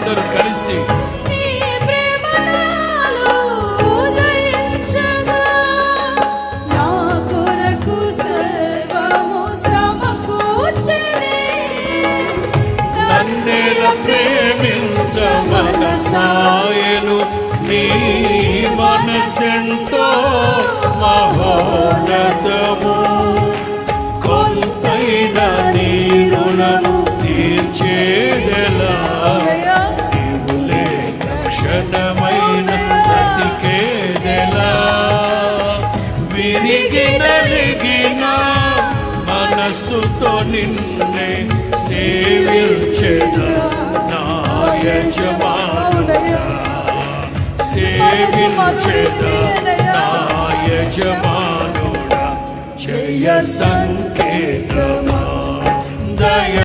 అందరూ కలిసి మనసాయను నీ మనసెంతో మహోన్నతము కొంతైన నీ రుణము తీర్చేదెలా నీవు లేక క్షణమైన బ్రతికేదెలా విరిగి నలిగిన మనసుతో నిన్నే సేవించెదా యజమానుడా సేవించెదా నా యజమానుడా జయ సంకేతమా దయ